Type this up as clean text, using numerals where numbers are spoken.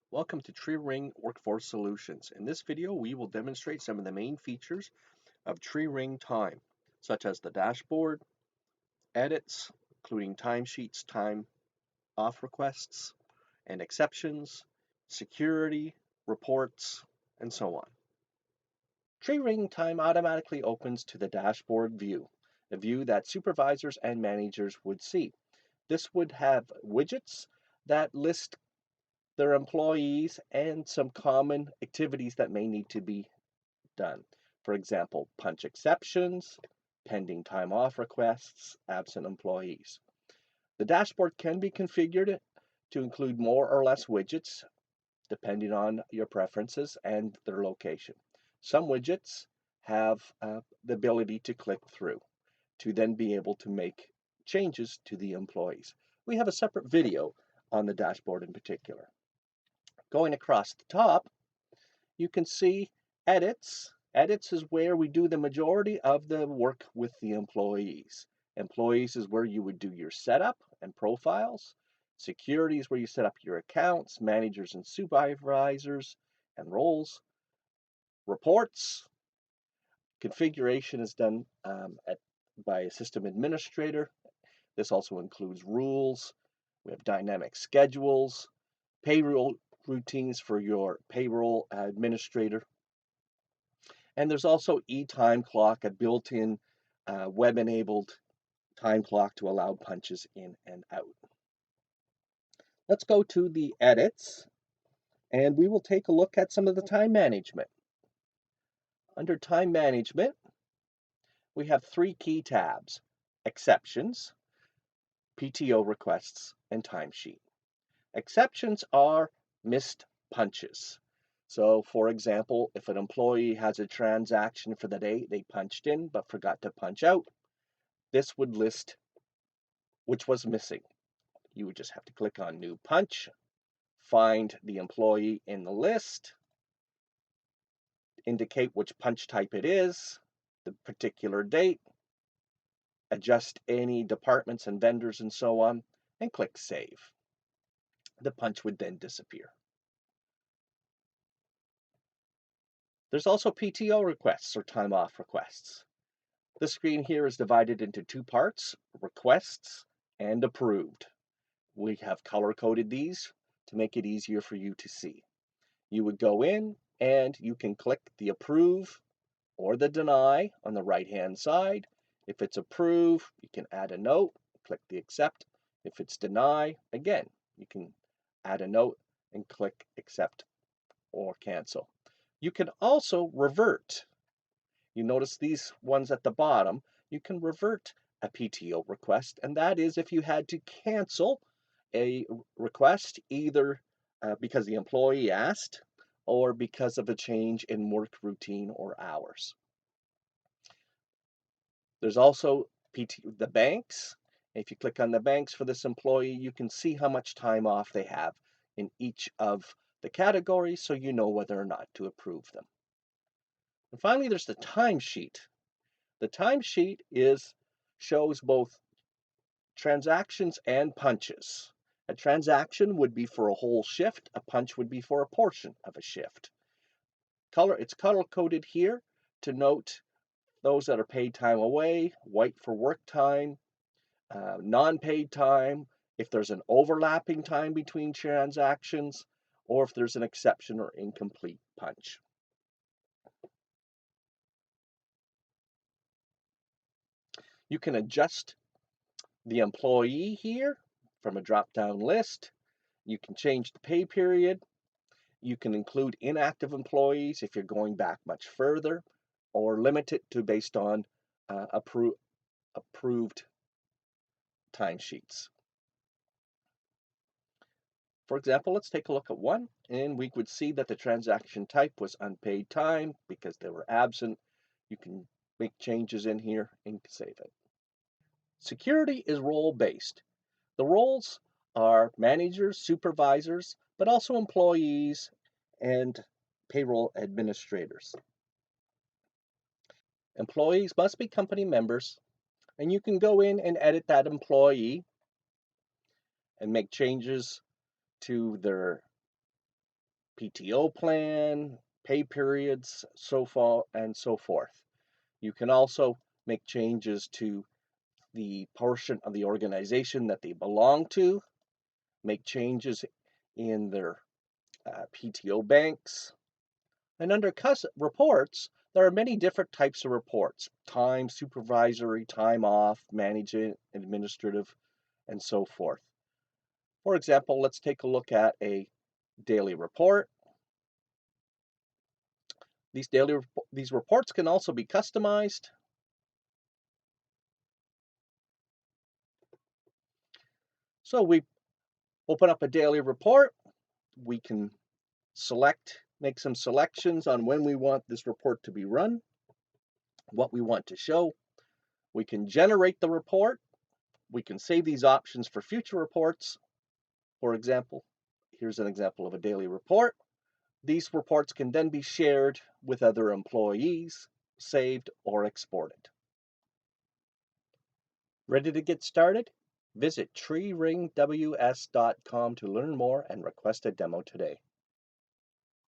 Welcome to TreeRing Workforce Solutions. In this video, we will demonstrate some of the main features of TreeRing Time, such as the dashboard, edits, including timesheets, time off requests, and exceptions, security, reports, and so on. TreeRing Time automatically opens to the dashboard view, a view that supervisors and managers would see. This would have widgets that list their employees and some common activities that may need to be done. For example, punch exceptions, pending time off requests, absent employees. The dashboard can be configured to include more or less widgets depending on your preferences and their location. Some widgets have the ability to click through to then be able to make changes to the employees. We have a separate video on the dashboard in particular. Going across the top, you can see edits. Edits is where we do the majority of the work with the employees. Employees is where you would do your setup and profiles. Security is where you set up your accounts, managers and supervisors and roles. Reports, configuration is done by a system administrator. This also includes rules. We have dynamic schedules, payroll routines for your payroll administrator. And there's also e-time clock, a built-in web-enabled time clock to allow punches in and out. Let's go to the edits, and we will take a look at some of the time management. Under time management, we have three key tabs: exceptions, PTO requests, and timesheet. Exceptions are missed punches. So, for example, if an employee has a transaction for the day they punched in but forgot to punch out, this would list which was missing. You would just have to click on New Punch, find the employee in the list, indicate which punch type it is, the particular date, adjust any departments and vendors and so on, and click Save. The punch would then disappear. There's also PTO requests or time off requests. The screen here is divided into two parts: requests and approved. We have color coded these to make it easier for you to see. You would go in and you can click the approve or the deny on the right hand side. If it's approve, you can add a note, click the accept. If it's deny, again, you can add a note and click accept or cancel. You can also revert. You notice these ones at the bottom, you can revert a PTO request, and that is if you had to cancel a request either because the employee asked or because of a change in work routine or hours. There's also the banks. If you click on the banks for this employee, you can see how much time off they have in each of the categories so you know whether or not to approve them. And finally, there's the timesheet. The timesheet shows both transactions and punches. A transaction would be for a whole shift, a punch would be for a portion of a shift. It's color coded here to note those that are paid time away, white for work time, non-paid time, if there's an overlapping time between transactions, or if there's an exception or incomplete punch. You can adjust the employee here from a drop-down list. You can change the pay period. You can include inactive employees if you're going back much further, or limit it to based on approved timesheets. For example, let's take a look at one, and we would see that the transaction type was unpaid time because they were absent. You can make changes in here and save it. Security is role-based. The roles are managers, supervisors, but also employees and payroll administrators. Employees must be company members, and you can go in and edit that employee and make changes to their PTO plan, pay periods, so far and so forth. You can also make changes to the portion of the organization that they belong to, make changes in their PTO banks. And under reports, there are many different types of reports: time, supervisory, time off, management, administrative, and so forth. For example, let's take a look at a daily report. These reports can also be customized. So we open up a daily report. We can make some selections on when we want this report to be run, what we want to show. We can generate the report. We can save these options for future reports. For example, here's an example of a daily report. These reports can then be shared with other employees, saved, or exported. Ready to get started? Visit TreeRingWS.com to learn more and request a demo today.